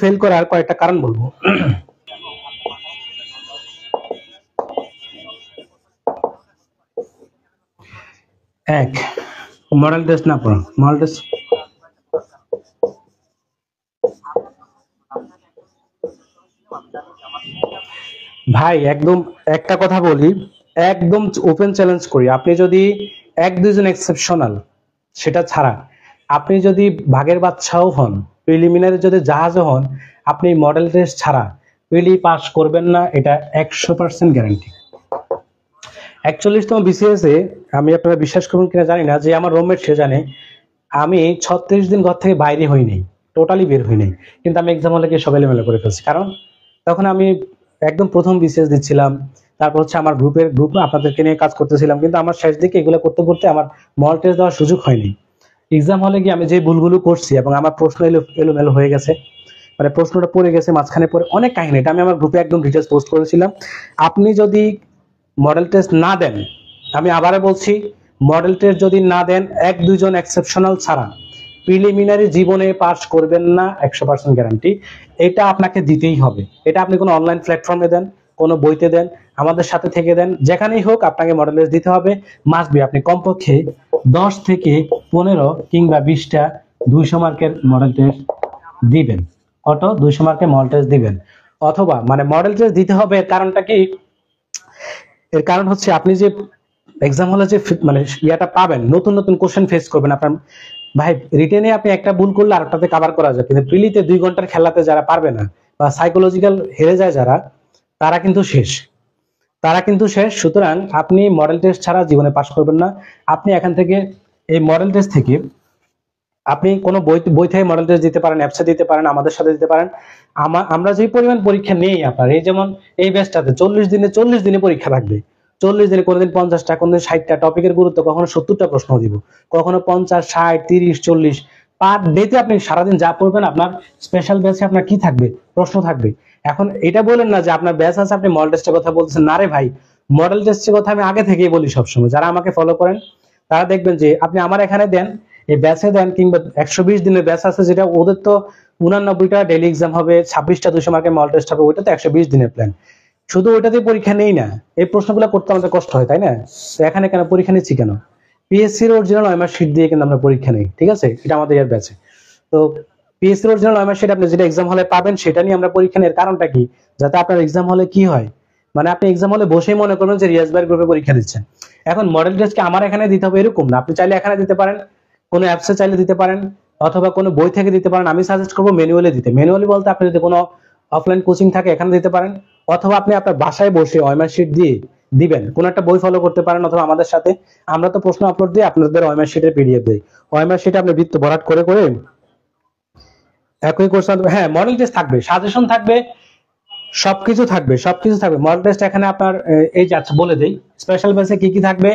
Fail করার কয়েকটা কারণ বলবো। এক, মডেল টেস্ট না পড়া। মডেল টেস্ট ভাই একদম একটা কথা বলি, একদম ওপেন চ্যালেঞ্জ করি, আপনি যদি এক দুইজন এক্সেপশনাল সেটা ছাড়া আপনি যদি বাঘের বাচ্চাও হন, প্রিলিমিনারি যদি জাহাজও হন, আপনি মডেল টেস্ট ছাড়া প্রিলি পাস করবেন না, এটা 100% গ্যারান্টি। 41তম বিসিএস এ আমি, আপনারা বিশ্বাস করুন কিনা জানি না, যে আমার রুমমেট সে জানে আমি 36 দিন ঘর থেকে বাইরে হই নাই, টোটালি বের হই নাই, কিন্তু আমি এক্সাম হলে গিয়ে সব এলোমেলো করে ফেলছি। কারণ তখন আমি একদম প্রথম বিসিএস দিচ্ছিলাম, তারপর হচ্ছে আমার গ্রুপ আপনাদেরকে নিয়ে কাজ করতেছিলাম, কিন্তু আমার শেষ দিকে এগুলো করতে করতে আমার মল টেস্ট দেওয়ার সুযোগ হয়নি। এক্সাম হলে গিয়ে আমি যে ভুলগুলো করছি এবং আমার প্রশ্ন এলোমেলো হয়ে গেছে, মানে প্রশ্নটা পড়ে গেছে মাঝখানে, পড়ে অনেক কাহিনী, এটা আমি আমার গ্রুপে একদম ডিটেলস পোস্ট করেছিলাম। আপনি যদি মডেল টেস্ট না দেন, আমি আবারও বলছি, মডেল টেস্ট যদি না দেন, এক দুইজন এক্সেপশনাল ছাড়া প্রিলিমিনারি জীবনে পাস করবেন না, 100% গ্যারান্টি। এটা আপনাকে দিতেই হবে। এটা আপনি কোনো অনলাইন প্ল্যাটফর্মে দেন, কোনো বইতে দেন, আমাদের সাথে থেকে দেন, যেখানেই হোক আপনাকে মডেল টেস্ট দিতে হবে, মাস্ট বি। আপনি কমপক্ষে 10 থেকে 15 কিংবা 20টা 200 মার্কের মডেল টেস্ট দিবেন। 200 মার্কের মডেল টেস্ট দিবেন, অথবা মানে মডেল টেস্ট দিতে হবে। এর কারণটা কি? এর কারণ হচ্ছে আপনি যে এক্সাম হলে যে মানে ইয়াটা পাবেন, নতুন নতুন কোশ্চেন ফেস করবেন আপনার। ভাই রিটেনে আপনি একটা ভুল করলে আরেকটাতে কভার করা যায়, কিন্তু প্রিলিতে 2 ঘন্টার খেলাতে যারা পারবে না বা সাইকোলজিক্যাল হেরে যায় যারা, তারা কিন্তু শেষ, তারা কিন্তু শেষ। সুতরাং আপনি মডেল টেস্ট ছাড়া জীবনে পাস করবেন না। আপনি এখান থেকে এই মডেল টেস্ট থেকে আপনি কোনো বই থেকে মডেল টেস্ট দিতে পারেন, অ্যাপসে দিতে পারেন, আমাদের সাথে দিতে পারেন। আমরা যে পরিমাণ পরীক্ষা নেই আপনার, এই যেমন এই ব্যাচটাতে 40 দিনে পরীক্ষা থাকবে। 40 দিনে কোনোদিন 50টা, কোনোদিন 60টা, টপিকের গুরুত্ব কখনো 70টা প্রশ্ন দিব, কখনো 50, 60, 30, 40 পার ডেতে আপনি সারাদিন যা পড়বেন, আপনার স্পেশাল ব্যাচে আপনার কি থাকবে? প্রশ্ন থাকবে। এখন এটা বলেন না যে আপনার ব্যাচ আছে, আপনি মডেল টেস্টের কথা বলতেছেন না। রে ভাই, মডেল টেস্টের কথা আমি আগে থেকেই বলি সবসময়, যারা আমাকে ফলো করেন তারা দেখবেন যে আপনি আমার এখানে দেন, এই ব্যাচে দেন, কিংবা 120 দিনের ব্যাচ আছে, যেটা ওদের তো 89টা ডেইলি এক্সাম হবে, 26টা 200 মার্কের মডেল টেস্ট হবে, ওইটা তো 120 দিনের প্ল্যান। শুধু ওইটাতে পরীক্ষা নেই না, এই প্রশ্নগুলো করতে আমাদের কষ্ট হয়, তাই না? তো এখানে কেন পরীক্ষা নিচ্ছি কেন? পিএসসির অরিজিনাল ওএমআর শিট দিয়ে কিন্তু আমরা পরীক্ষা নেই, ঠিক আছে? এটা আমাদের ইয়ার ব্যাচে। তো পিএসসির অরিজিনাল ওএমআর শিট আপনি যেটা এক্সাম হলে পাবেন, সেটা নিয়ে আমরা পরীক্ষা নেই। কারণটা কি? যাতে আপনার এক্সাম হলে কি হয়, মানে আপনি এক্সাম হলে বসেই মনে করবেন যে রিয়াজ ভাইয়ের গ্রুপে পরীক্ষা দিচ্ছেন। এখন মডেল টেস্টকে আমার এখানে দিতে হবে এরকম না, আপনি চাইলে এখানে দিতে পারেন, কোনো অ্যাপসে চাইলে দিতে পারেন, অথবা কোনো বই থেকে দিতে পারেন। আমি সাজেস্ট করবো ম্যানুয়ালি দিতে। ম্যানুয়ালি বলতে আপনি যদি কোনো অফলাইন কোচিং থাকে এখানে দিতে পারেন, অথবা আপনি আপনার বাসায় বসে ওএমআর শিট দিয়ে দিবেন, কোন একটা বই ফলো করতে পারেন, অথবা আমাদের সাথে। আমরা তো প্রশ্ন আপলোড দিই, আপনাদের ওএমআর শিটের পিডিএফ দেই। ওএমআর শিটে আপনি বৃত্ত ভরাট করে করে একই কোর্স। হ্যাঁ, মডেল টেস্ট থাকবে, সাজেশন থাকবে, সবকিছু থাকবে, সবকিছু থাকবে। মডেল টেস্ট এখানে আপনার এই যে, আচ্ছা বলে দেই স্পেশাল ব্যাচে কি কি থাকবে।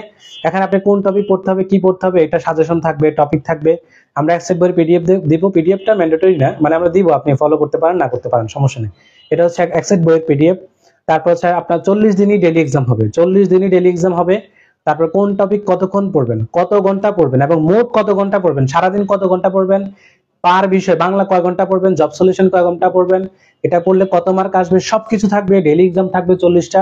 এখানে আপনি কোন টপিক পড়তে হবে, কি পড়তে হবে, এটা সাজেশন থাকবে, টপিক থাকবে। আমরা একসেট বইয়ের পিডিএফ দিব, পিডিএফটা ম্যান্ডেটরি না, মানে আমরা দিব, আপনি ফলো করতে পারেন, না করতে পারেন, সমস্যা নেই। এটা হচ্ছে একসেট বইয়ের পিডিএফ। তারপর হচ্ছে আপনার 40 দিনই ডেইলি এক্সাম হবে, 40 দিনই ডেইলি এক্সাম হবে। তারপর কোন টপিক কতক্ষণ পড়বেন, কত ঘন্টা পড়বেন, এবং মোট কত ঘন্টা পড়বেন, সারাদিন কত ঘন্টা পড়বেন, পার বিষয় বাংলা কয় ঘন্টা পড়বেন, জব সলিউশন কয় ঘন্টা পড়বেন, এটা পড়লে কত মার্ক আসবে, সবকিছু থাকবে। ডেইলি এক্সাম থাকবে 40টা।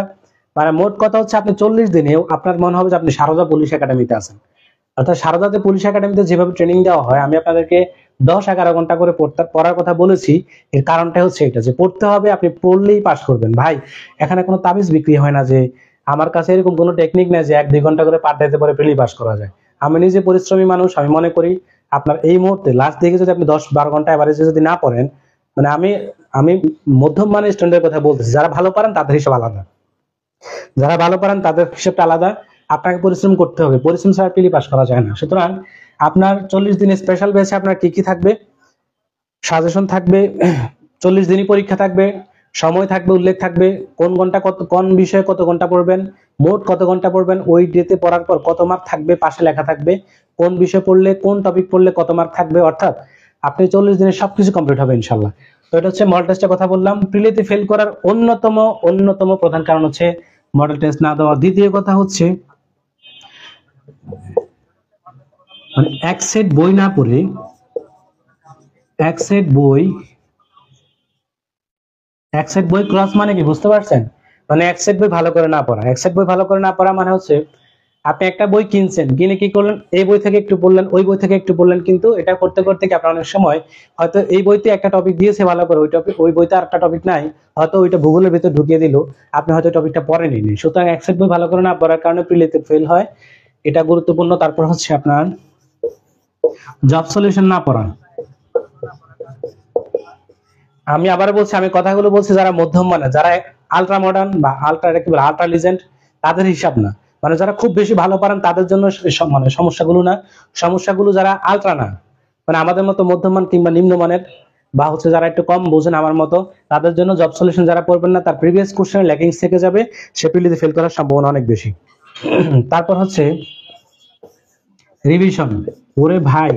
মানে মোট কথা হচ্ছে আপনি 40 দিনেও আপনার মনে হবে যে আপনি সারদা পুলিশ একাডেমিতে আছেন। অর্থাৎ সারদাতে পুলিশ একাডেমিতে যেভাবে ট্রেনিং দেওয়া হয়, আমি আপনাদেরকে 10-11 ঘন্টা করে পড়ার কথা বলেছি। এর কারণটা হচ্ছে এটা, যে পড়তে হবে, আপনি পড়লেই পাস করবেন। ভাই এখানে কোনো তাবিজ বিক্রি হয় না, যে আমার কাছে এরকম কোনো টেকনিক নেই যে 1-2 ঘন্টা করে পার ডেতে পরে প্রিলি পাস করা যায়। আমি নিজে পরিশ্রমী মানুষ, আমি মনে করি আপনার এই মুহূর্তে লাস্ট দিকে যদি আপনি 10-12 ঘন্টা এভারেজে যদি না পড়েন, মানে আমি আমি মধ্যম মানের স্টুডেন্টের কথা বলতেছি, যারা ভালো পারেন তাদের হিসাব আলাদা, যারা ভালো পারেন তাদের হিসাবটা আলাদা। আপনাকে পরিশ্রম করতে হবে, পরিশ্রম ছাড়া প্রিলি পাস করা যায় না। সুতরাং আপনার 40 দিনের স্পেশাল ব্যাচে আপনার কি কি থাকবে? সাজেশন থাকবে, 40 দিনই পরীক্ষা থাকবে, সময় থাকবে, উল্লেখ থাকবে, কোন ঘন্টা কত, কোন বিষয়ে কত ঘন্টা পড়বেন, মোট কত ঘন্টা পড়বেন, ওই ডেতে পড়ার পর কত মার্ক থাকবে, পাশে লেখা থাকবে কোন বিষয় পড়লে, কোন টপিক পড়লে কত মার্ক থাকবে। অর্থাৎ আপনি 40 দিনে সবকিছু কমপ্লিট হবে ইনশাল্লাহ। তো এটা হচ্ছে মডেল টেস্টের কথা বললাম। প্রিলিতে ফেল করার অন্যতম প্রধান কারণ হচ্ছে মডেল টেস্ট না দেওয়া। দ্বিতীয় কথা হচ্ছে মানে এক সেট বই না পড়ে, এক সেট বই এক সেট বই ক্রস মানে কি বুঝতে পারছেন? মানে এক সেট বই ভালো করে না পড়া। এক সেট বই ভালো করে না পড়া মানে হচ্ছে আপনি একটা বই কিনছেন, কিনে কি করলেন, এই বই থেকে একটু পড়লেন, ওই বই থেকে একটু পড়লেন, কিন্তু এটা করতে করতে কি আপনার অনেক সময় হয়তো এই বইতে একটা টপিক দিয়েছে ভালো করে, ওই টপিক ওই বইতে আর একটা টপিক নাই, হয়তো ওইটা ভূগোলের ভিতর ঢুকিয়ে দিল, আপনি হয়তো টপিকটা পড়েনি। সুতরাং এক সেট বই ভালো করে না পড়ার কারণে প্রিলিতে ফেল হয়, এটা গুরুত্বপূর্ণ। তারপর হচ্ছে আপনার জব সলিউশন না পড়া। আমি আবার বলছি, আমি কথাগুলো বলছি যারা মধ্যম মানে, যারা আলট্রা মডার্ন বা আলট্রা কি বলে আলট্রা লিজেন্ড, তাদের হিসাব না। মানে যারা খুব বেশি ভালো পারেন তাদের জন্য মানে সমস্যাগুলো না, সমস্যাগুলো যারা আলট্রা না, মানে আমাদের মতো মধ্যমান কিংবা নিম্নমানের, বা হচ্ছে যারা একটু কম বোঝেন আমার মতো, তাদের জন্য জব সলিউশন যারা পড়বেন না, তার প্রিভিয়াস কোশ্চেন ল্যাকিংস থেকে যাবে, সে পিলিতে ফেল করার সম্ভাবনা অনেক বেশি। তারপর হচ্ছে রিভিশন। ওরে ভাই,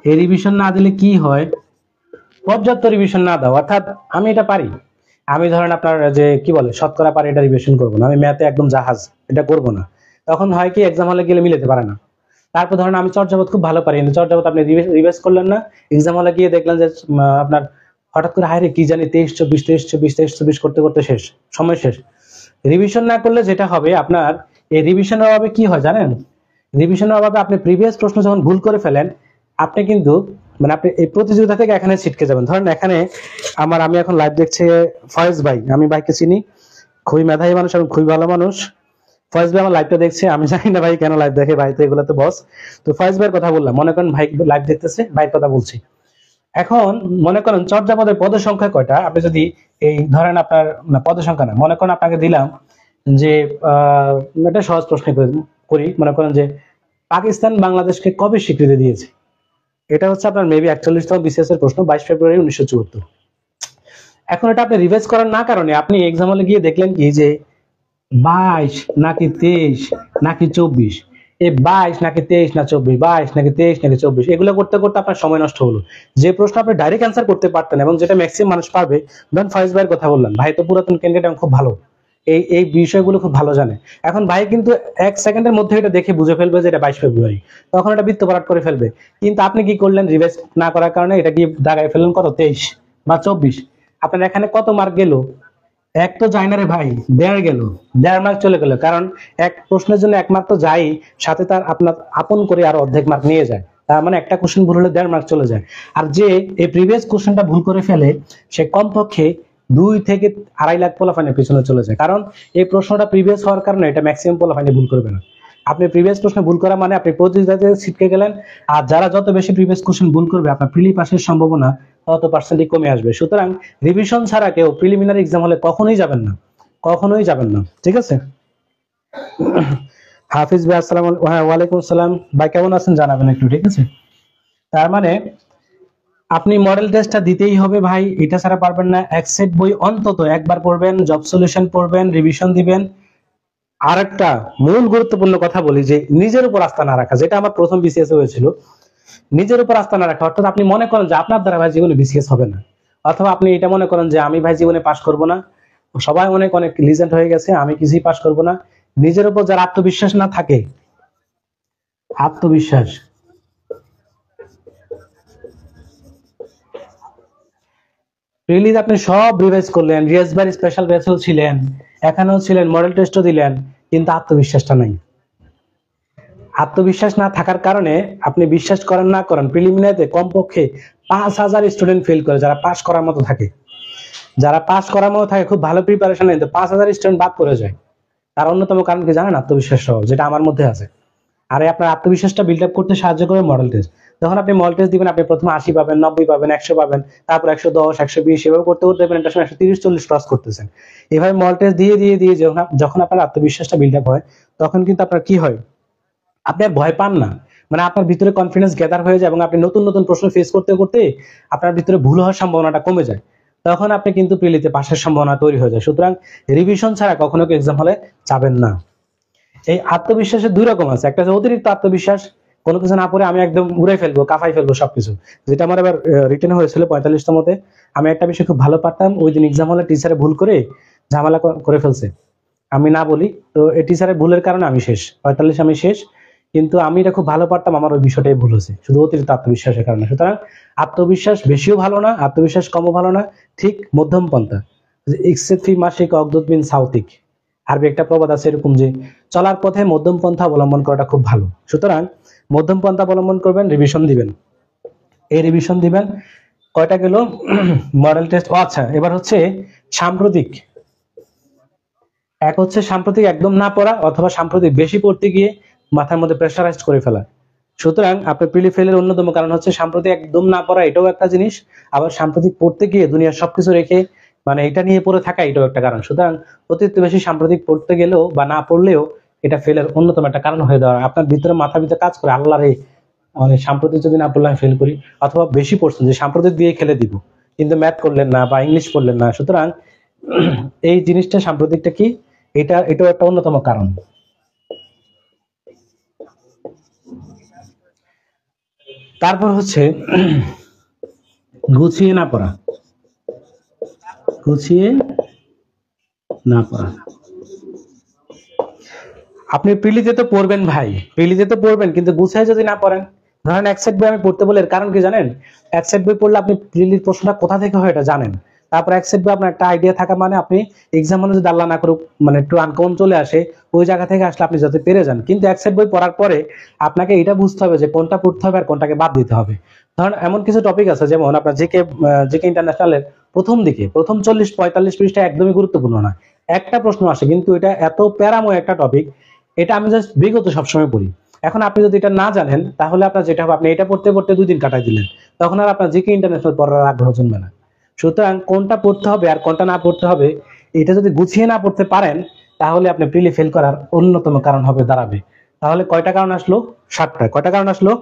এই রিভিশন না দিলে কি হয়, পর্যাপ্ত রিভিশন না দাও, অর্থাৎ আমি এটা পারি, আমি ধরেন আপনার যে কি বলে শতকরা পারি, এটা রিভিশন করবো না, আমি ম্যাথে একদম জাহাজ, এটা করব না, তখন হয় কি এক্সাম হলে গেলে মিলাতে পারে না। তারপর ধরেন আমি চর্যাপদ খুব ভালো পারি, কিন্তু চর্যাপদ আপনি রিভাইজ করলেন না, এক্সাম হলে গিয়ে দেখলেন যে আপনার হঠাৎ করে হায় রে কি জানি 23-24 23-24 23-24 করতে করতে শেষ, সময় শেষ। রিভিশন না করলে যেটা হবে আপনার, এই রিভিশনের অভাবে কি হয় জানেন, রিভিশনের অভাবে আপনি প্রিভিয়াস প্রশ্ন যখন ভুল করে ফেলেন, আপনি কিন্তু মানে আপনি এই প্রতিযোগিতা থেকে এখানে ছিটকে যাবেন। ধরেন এখানে আমি এখন লাইভ দেখছি ফয়েজ ভাই, আমি ভাইকে চিনি, খুবই মেধাবী মানুষ এবং খুবই ভালো মানুষ। ফয়েজ ভাই আমার লাইভটা দেখছে, আমি জানি না ভাই কেন লাইভ দেখে, ভাই তো এগুলো তো বস। তো ফয়েজ ভাইয়ের কথা বললাম, মনে করেন ভাই লাইভ দেখতেছে, ভাইয়ের কথা বলছি। এখন মনে করেন চর্যাপদের পদ সংখ্যা কয়টা, আপনি যদি এই ধরেন আপনার না পদ সংখ্যা না, মনে করেন আপনাকে দিলাম যে একটা সহজ প্রশ্ন করি, মনে করেন যে পাকিস্তান বাংলাদেশকে কবে স্বীকৃতি দিয়েছে, এটা হচ্ছে আপনার মেবি 41তম বিসিএস এর প্রশ্ন, 22 ফেব্রুয়ারি 1974। এখন এটা আপনি রিভাইজ করার না কারণে আপনি এক্সাম হলে গিয়ে দেখলেন কি যে 22 নাকি 23 নাকি 24, এই 22 নাকি 23 না 24, 22 নাকি 23 নাকি 24, এগুলো করতে করতে আপনার সময় নষ্ট হলো। যে প্রশ্ন আপনি ডাইরেক্ট অ্যান্সার করতে পারতেন এবং যেটা ম্যাক্সিমাম মানুষ পারবে, ধরেন ফয়েজ ভাইয়ের কথা বললাম, ভাই তো পুরাতন ক্যান্ডিডেট এবং খুব ভালো, এই এই বিষয়গুলো খুব ভালো জানে। এখন ভাই কিন্তু 1 সেকেন্ডের মধ্যে এটা দেখে বুঝে ফেলবে যে এটা 22 ফেব্রুয়ারি, তখন এটা বৃত্ত পারাট করে ফেলবে। কিন্তু আপনি কি করলেন, রিভাইজ না করার কারণে এটা কি দাগায় ফেললেন কত 23 বা 24, আপনার এখানে কত মার্ক গেল, এক তো যায় না রে ভাই, 1.5 গেল, 1.5 মার্ক চলে গেল, কারণ এক প্রশ্নের জন্য 1 মার্ক তো যাই, সাথে তার আপনার আপন করে আরো অর্ধেক মার্ক নিয়ে যায়, তার মানে একটা কোশ্চেন ভুল হলে 1.5 মার্ক চলে যায়। আর যে এই প্রিভিয়াস কোশ্চেনটা ভুল করে ফেলে, সে কমপক্ষে 2 থেকে 2.5 লাখ পোলাপাইনের পিছনে চলে যায়, কারণ এই প্রশ্নটা প্রিভিয়াস হওয়ার কারণে এটা ম্যাক্সিমাম পোলাপাইনে ভুল করবে না। আপনি প্রিভিয়াস প্রশ্ন ভুল করা মানে আপনি প্রতিযোগিতাতে ছিটকে গেলেন, আর যারা যত বেশি প্রিভিয়াস কোশ্চেন ভুল করবে আপনার প্রিলি পাসের সম্ভাবনা তত পার্সেন্টই কমে আসবে। সুতরাং রিভিশন ছাড়া কেউ প্রিলিমিনারি এক্সাম হলে কখনোই যাবেন না, কখনোই যাবেন না, ঠিক আছে? হাফিজ ভাই আসসালাম, হ্যাঁ ওয়ালাইকুম আসসালাম ভাই, কেমন আছেন জানাবেন একটু, ঠিক আছে? তার মানে আপনি মডেল টেস্টটা দিতেই হবে ভাই, এটা ছাড়া পারবেন না। এক সেট বই অন্তত একবার পড়বেন, জব সলিউশন পড়বেন, রিভিশন দিবেন। আর একটা মূল গুরুত্বপূর্ণ কথা বলি, যে নিজের উপর আস্থা না রাখা, যেটা আমার প্রথম বিসিএস হয়েছিল, নিজের উপর আস্থা না রাখা, অর্থাৎ আপনি মনে করেন যে আপনার দ্বারা ভাই জীবনে বিসিএস হবে না, অথবা আপনি এটা মনে করেন যে আমি ভাই জীবনে পাশ করব না, সবাই অনেক অনেক লিজেন্ড হয়ে গেছে, আমি কিছুই পাশ করব না। নিজের উপর যার আত্মবিশ্বাস না থাকে, আত্মবিশ্বাস, রিলিজ আপনি সব রিভাইজ করলেন, রিয়াজ ভাই স্পেশাল ব্যাচেও ছিলেন, এখানেও ছিলেন, মডেল টেস্টও দিলেন, কিন্তু আত্মবিশ্বাসটা নাই। আত্মবিশ্বাস না থাকার কারণে আপনি বিশ্বাস করেন না করেন, প্রিলিমিনারিতে কমপক্ষে 5,000 স্টুডেন্ট ফেল করে, যারা পাস করার মতো থাকে, যারা পাস করার মতো থাকে, খুব ভালো প্রিপারেশন নিতে 5,000 স্টুডেন্ট বাদ পড়ে যায়। তার অন্যতম কারণ কি জানেন, আত্মবিশ্বাস সহ, যেটা আমার মধ্যে আছে। আর আপনার আত্মবিশ্বাসটা বিল্ড আপ করতে সাহায্য করে মডেল টেস্ট। যখন আপনি মডেল টেস্ট দিবেন, আপনি প্রথমে 80 পাবেন, 90 পাবেন, 100 পাবেন, তারপর 110, 120, এভাবে করতে করতে দেখবেন একটা সময় 130-40 ক্রস করতেছেন। এভাবে মডেল টেস্ট দিয়ে দিয়ে দিয়ে যখন আপনার আত্মবিশ্বাসটা বিল্ড আপ হয়, তখন কিন্তু আপনার কি হয়, আপনি আর ভয় পান না, মানে আপনার ভিতরে কনফিডেন্স গ্যাদার হয়ে যায়, এবং আপনি নতুন নতুন প্রশ্ন ফেস করতে করতে আপনার ভিতরে ভুল হওয়ার সম্ভাবনাটা কমে যায়, তখন আপনি কিন্তু প্রিলিতে পাশের সম্ভাবনা তৈরি হয়ে যায়। সুতরাং রিভিশন ছাড়া কখনো এক্সাম হলে যাবেন না। এই আত্মবিশ্বাসের 2 রকম আছে, একটা হচ্ছে অতিরিক্ত আত্মবিশ্বাস, কোনো কিছু না পড়ে আমি একদম উড়ে ফেলবো, কাফাই ফেলবো সবকিছু, যেটা আমার এবার রিটেন হয়েছিল 45তমতে। আমি একটা বিষয় খুব ভালো পারতাম, ওই দিন এক্সাম হলে টিচারে ভুল করে ঝামেলা করে ফেলছে, আমি না বলি তো, এই টিচারের ভুলের কারণে আমি শেষ, 45 আমি শেষ, কিন্তু আমি এটা খুব ভালো পারতাম, আমার ওই বিষয়টাই ভুল হয়েছে শুধু অতিরিক্ত আত্মবিশ্বাসের কারণে। সুতরাং আত্মবিশ্বাস বেশিও ভালো না, আত্মবিশ্বাস কমও ভালো না, ঠিক মধ্যম পন্থা। ইকসেদ ফি মাসিক অগদুদ বিন সাউতিক, আরবি একটা প্রবাদ আছে এরকম যে চলার পথে মধ্যম পন্থা অবলম্বন করাটা খুব ভালো। সুতরাং মধ্যম পন্থা অবলম্বন করবেন, রিভিশন দিবেন। এই রিভিশন দিবেন কয়টা গেল? Model test. আচ্ছা, এবার হচ্ছে সাম্প্রতিক। এক হচ্ছে সাম্প্রতিক একদম না পড়া, অথবা সাম্প্রতিক বেশি পড়তে গিয়ে মাথার মধ্যে প্রেশারাইজড করে ফেলা। সুতরাং আপনার প্রিলি ফেলের অন্যতম কারণ হচ্ছে সাম্প্রতিক একদম না পড়া, এটাও একটা জিনিস। আবার সাম্প্রতিক পড়তে গিয়ে দুনিয়ার সবকিছু রেখে মানে এটা নিয়ে পড়ে থাকা, এটাও একটা কারণ। সুতরাং অতিরিক্ত বেশি সাম্প্রতিক পড়তে গেলেও বা না পড়লেও এটা ফেলের অন্যতম একটা কারণ হয়ে দেওয়া। আপনার ভিতরে মাথার ভিতরে কাজ করে, আল্লাহ রে মানে সাম্প্রতিক যদি না পড়লে আমি ফেল করি, অথবা বেশি পড়ছেন যে সাম্প্রতিক দিয়ে খেলে দিব, কিন্তু ম্যাথ করলেন না বা ইংলিশ পড়লেন না। সুতরাং এই জিনিসটা সাম্প্রতিকটা কি, এটাও একটা অন্যতম কারণ। তারপর হচ্ছে গুছিয়ে না পড়া, গুছিয়ে না পড়া। আপনি প্রিলিতে তো পড়বেন ভাই, প্রিলিতে তো পড়বেন, কিন্তু গুছিয়ে যদি না পড়েন, ধরেন এক সেট বই আমি পড়তে বলে, এর কারণ কি জানেন? এক সেট বই পড়লে আপনি প্রিলির প্রশ্নটা কোথা থেকে হয় এটা জানেন। তারপর এক সেট বই আপনার একটা আইডিয়া থাকা মানে আপনি এক্সাম হলে যদি আল্লাহ না করুক মানে একটু আনকমন চলে আসে, ওই জায়গা থেকে আসলে আপনি যাতে পেরে যান। কিন্তু এক সেট বই পড়ার পরে আপনাকে এটা বুঝতে হবে যে কোনটা পড়তে হবে আর কোনটাকে বাদ দিতে হবে। ধরেন এমন কিছু টপিক আছে, যেমন আপনার জিকে ইন্টারন্যাশনালের প্রথম দিকে প্রথম 40-45 পৃষ্ঠা একদমই গুরুত্বপূর্ণ না, একটা প্রশ্ন আসে, কিন্তু এটা এত প্যারাময় একটা টপিক, এটা আমি জাস্ট বিগত সবসময় পড়ি। এখন আপনি যদি এটা না জানেন, তাহলে আপনার যেটা হবে, আপনি এটা পড়তে পড়তে 2 দিন কাটাই দিলেন, তখন আর আপনার জিকে ইন্টারন্যাশনাল পড়ার আগ্রহ জন্মে না। সুতরাং কোনটা পড়তে হবে আর কোনটা না পড়তে হবে, এটা যদি গুছিয়ে না পড়তে পারেন, তাহলে আপনি প্রিলি ফেল করার অন্যতম কারণ হবে দাঁড়াবে। তাহলে কয়টা কারণ আসলো? 7টা। কয়টা কারণ আসলো?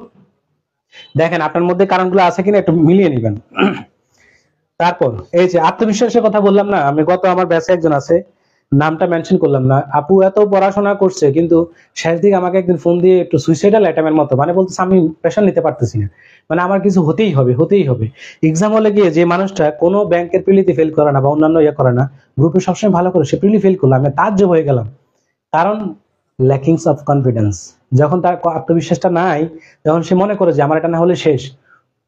দেখেন আপনার মধ্যে কারণগুলো আছে কিনা একটু মিলিয়ে নেবেন। তারপর এই যে আত্মবিশ্বাসের কথা বললাম না, আমি গত আমার ব্যাচে একজন আছে, নামটা মেনশন করলাম না, আপু এত পড়াশোনা করছে কিন্তু শেষ দিকে আমাকে একদিন ফোন দিয়ে একটু সুইসাইডাল অ্যাটেম্পের মতো, মানে বলতেছে আমি প্রেশার নিতে পারতেছি না, মানে আমার কিছু হতেই হবে হতেই হবে। এক্সাম হলে গিয়ে যে মানুষটা কোনো ব্যাংকের প্রিলিতে ফেল করে না বা অন্যান্য ইয়ে করে না, গ্রুপে সবসময় ভালো করে, সে প্রিলি ফেল করলো, আমি তাজ্জব হয়ে গেলাম। কারণ ল্যাকিংস অফ কনফিডেন্স। যখন তার আত্মবিশ্বাসটা নাই, যখন সে মনে করে যে আমার এটা না হলে শেষ,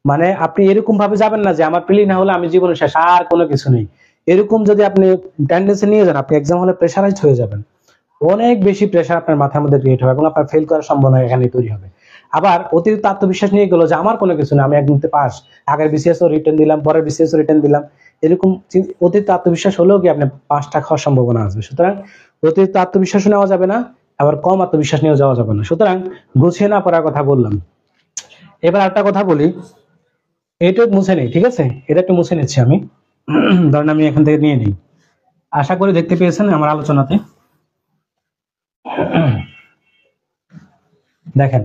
মানে আপনি এরকম ভাবে যাবেন না যে আমার প্রিলি না হলে আমি জীবনে শেষ, আর কোনো কিছু নেই। এরকম যদি আপনি টেন্ডেন্সি নিয়ে যান, আপনি এক্সাম হলে প্রেশারাইজড হয়ে যাবেন, অনেক বেশি প্রেশার আপনার মাথার মধ্যে ক্রিয়েট হবে এবং আপনার ফেল করার সম্ভাবনা এখানে তৈরি হবে। আবার অতিরিক্ত আত্মবিশ্বাস নিয়ে গেল যে আমার কোনো কিছু না, আমি একদমতে পাস, আগের বিসিএস ও রিটার্ন দিলাম, পরের বিসিএস ও রিটার্ন দিলাম, এরকম অতিরিক্ত আত্মবিশ্বাস হলেও কি আপনি 5টা খাওয়ার সম্ভাবনা আছে। সুতরাং অতিরিক্ত আত্মবিশ্বাস নেওয়া যাবে না, আবার কম আত্মবিশ্বাস নিয়েও যাওয়া যাবে না। সুতরাং গুছিয়ে না পড়ার কথা বললাম। এবার একটা কথা বলি, এটা মুছে নেই, ঠিক আছে? এটা একটু মুছে নিচ্ছি আমি। ধরেন আমি এখান থেকে নিয়ে নিই। আশা করি দেখতে পেয়েছেন আমার আলোচনাতে। দেখেন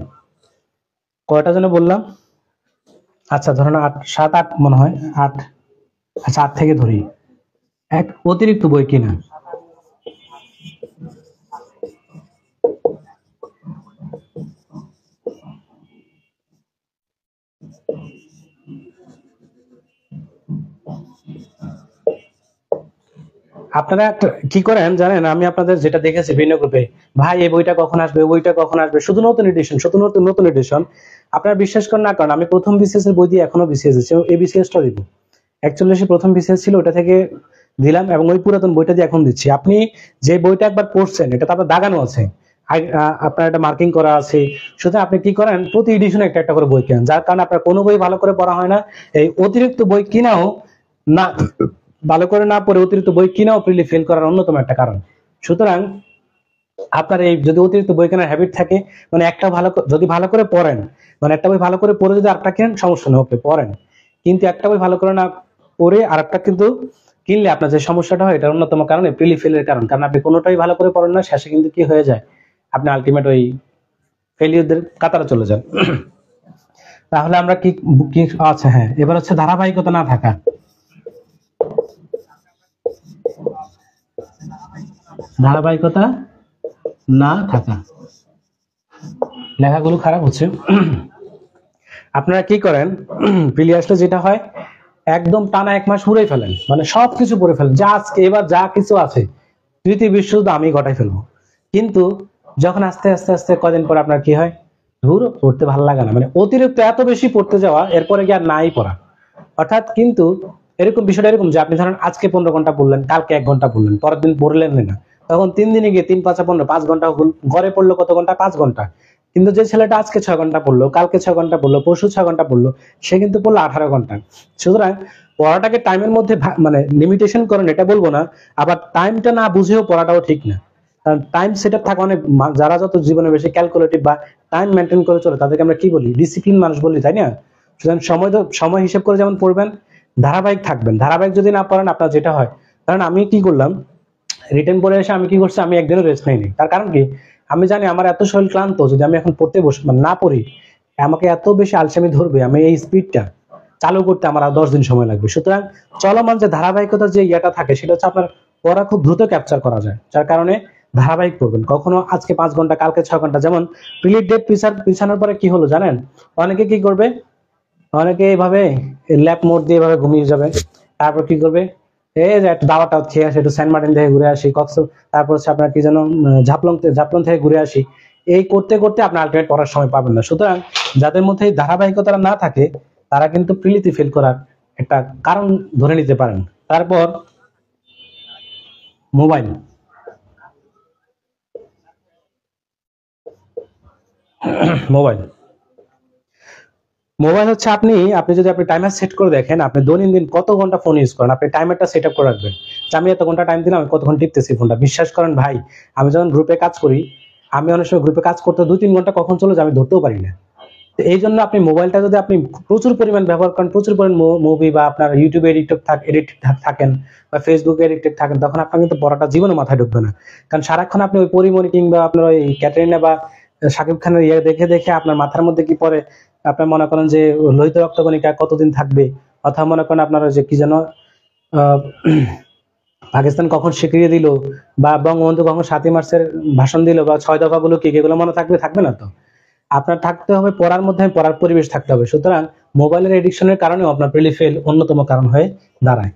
কয়টা যেন বললাম, আচ্ছা ধরেন 7-8 মনে হয় 8, আচ্ছা 8 থেকে ধরি। এক, অতিরিক্ত বই কিনা। আপনারা কি করেন জানেন, আমি আপনাদের যেটা দেখেছি ভিন্ন গ্রুপে, ভাই এই বইটা কখন আসবে, ওই বইটা কখন আসবে, শুধু নতুন এডিশন, শুধু নতুন নতুন এডিশন। আপনারা বিশ্বাস করেন না করেন, আমি প্রথম বিসিএস এর বই দিয়ে এখনো বিসিএস দিচ্ছি, এই বিসিএসটা দিব। 41 প্রথম বিসিএস ছিল, ওটা থেকে দিলাম এবং ওই পুরাতন বইটা দিয়ে এখন দিচ্ছি। আপনি যে বইটা একবার পড়ছেন, এটা তো আপনার দাগানো আছে, আপনার একটা মার্কিং করা আছে। সুতরাং আপনি কি করেন, প্রতি এডিশনে একটা একটা করে বই কেনেন, যার কারণে আপনার কোনো বই ভালো করে পড়া হয় না। এই অতিরিক্ত বই কিনাও না, ভালো করে না পড়ে অতিরিক্ত বই কিনাও প্রিলি ফেল করার অন্যতম একটা কারণ। সুতরাং আপনার এই যদি অতিরিক্ত বই কেনার হ্যাবিট থাকে, মানে একটা যদি ভালো করে পড়েন, মানে একটা বই ভালো করে পড়ে যদি আরেকটা কেনেন সমস্যা নেই, ওকে পড়েন, কিন্তু একটা বই ভালো করে না পড়ে আরেকটা কিন্তু কিনলে আপনার যে সমস্যাটা হয়, এটার অন্যতম কারণ প্রিলি ফেলের কারণ। কারণ আপনি কোনোটাই ভালো করে পড়েন না, শেষে কিন্তু কি হয়ে যায়, আপনি আলটিমেট ওই ফেলিওরদের কাতারে চলে যান। তাহলে আমরা কি কি আচ্ছা হ্যাঁ, এবার হচ্ছে ধারাবাহিকতা না থাকা। ধারাবাহিকতা না থাকা, লেখাগুলো খারাপ হচ্ছে। আপনারা কি করেন, প্রিলি আসলে যেটা হয়, একদম টানা 1 মাস পুরাই ফেলেন, মানে সবকিছু পড়ে ফেলেন, যা আজকে এবার যা কিছু আছে তৃতীয় বিশ্বযুদ্ধ আমি ঘটাই ফেলবো। কিন্তু যখন আস্তে আস্তে আস্তে কদিন পর আপনার কি হয়, ধুর পড়তে ভালো লাগে না, মানে অতিরিক্ত এত বেশি পড়তে যাওয়া, এরপরে কি আর নাই পড়া। অর্থাৎ কিন্তু এরকম বিষয়টা এরকম যে আপনি ধরেন আজকে 15 ঘন্টা পড়লেন, কালকে 1 ঘন্টা পড়লেন, পরের দিন পড়লেন না, তখন 3 দিনে গিয়ে 3 5 15 5 ঘন্টা গড়ে পড়লো কত ঘন্টা? 5 ঘন্টা। কিন্তু যে ছেলেটা আজকে 6 ঘন্টা পড়লো, কালকে 6 ঘন্টা পড়লো, পরশু 6 ঘন্টা পড়লো, সে কিন্তু পড়লো 18 ঘন্টা। সুতরাং পড়াটাকে টাইমের মধ্যে মানে লিমিটেশন করেন এটা বলবো না, আবার টাইমটা না বুঝেও পড়াটাও ঠিক না। কারণ টাইম সেট আপ থাকে অনেক, যারা যত জীবনে বেশি ক্যালকুলেটিভ বা টাইম মেনটেন করে চলে তাদেরকে আমরা কি বলি? ডিসিপ্লিন মানুষ বলি, তাই না? সুতরাং সময় হিসেব করে যেমন পড়বেন, ধারাবাহিক থাকবেন। ধারাবাহিক যদি না পড়েন আপনার যেটা হয়, কারণ আমি কি করলাম, রিটেন পড়ে এসে আমি কি করছি, আমি একদিনও রেস্ট নেইনি। তার কারণ কি, আমি জানি আমার এত শরীর ক্লান্ত, যদি আমি এখন পড়তে বসে মানে না পড়ি, আমাকে এত বেশি আলসেমি ধরবে, আমি এই স্পিডটা চালু করতে আমার আর 10 দিন সময় লাগবে। সুতরাং চলমান যে ধারাবাহিকতার যে ইয়েটা থাকে, সেটা হচ্ছে আপনার পড়া খুব দ্রুত ক্যাপচার করা যায়, যার কারণে ধারাবাহিক পড়বেন। কখনো আজকে 5 ঘন্টা, কালকে 6 ঘন্টা। যেমন প্রিলিড ডেট পিছানোর পরে কি হলো জানেন? অনেকে কি করবে, অনেকে এইভাবে ল্যাপ মোড দিয়ে এভাবে ঘুমিয়ে যাবে। তারপর কি করবে, এই যে একটু দাওয়াটা খেয়ে আসে, একটু সেন্ট মার্টিন থেকে ঘুরে আসি, তারপর হচ্ছে আপনার কি যেন ঝাপলং থেকে ঘুরে আসি। এই করতে করতে আপনার আলটিমেট পড়ার সময় পাবেন না। সুতরাং যাদের মধ্যে এই ধারাবাহিকতা না থাকে, তারা কিন্তু প্রিলিতে ফেল করার একটা কারণ ধরে নিতে পারেন। তারপর মোবাইল, মোবাইল মোবাইল হচ্ছে আপনি আপনি যদি আপনি টাইমার সেট করে দেখেন, আপনি দৈনন্দিন কত ঘন্টা ফোন ইউজ করেন, আপনি টাইমারটা সেট আপ করে রাখবেন যে আমি এত ঘন্টা টাইম দিলাম, আমি কতক্ষণ টিপতেছি ফোনটা। বিশ্বাস করেন ভাই, আমি যখন গ্রুপে কাজ করি, আমি অনেক সময় গ্রুপে কাজ করতে 2 3 ঘন্টা কখন চলে যায় আমি ধরতেও পারি না। তো এই জন্য আপনি মোবাইলটা যদি আপনি প্রচুর পরিমাণ ব্যবহার করেন, প্রচুর পরিমাণ মুভি বা আপনার ইউটিউবে এডিক্টেড থাকেন বা ফেসবুকে এডিক্টেড থাকেন, তখন আপনার কিন্তু পড়াটা জীবনে মাথায় ঢুকবে না। কারণ সারাক্ষণ আপনি ওই পরিমণি কিংবা আপনার ওই ক্যাটরিনা বা শাকিব খানের ইয়ে দেখে দেখে আপনার মাথার মধ্যে কি পড়ে, আপনার মনে করেন যে লোহিত রক্তকণিকা কতদিন থাকবে, অথবা মনে করেন আপনার ওই যে কি যেন আহ, পাকিস্তান কখন স্বীকৃতি দিল, বা বঙ্গবন্ধু কখন 7ই মার্চের ভাষণ দিল, বা 6 দফাগুলো কি, এগুলো মনে থাকবে? থাকবে না তো। আপনার থাকতে হবে পড়ার মধ্যে, পড়ার পরিবেশ থাকতে হবে। সুতরাং মোবাইলের এডিকশনের কারণেও আপনার প্রিলি ফেল অন্যতম কারণ হয়ে দাঁড়ায়।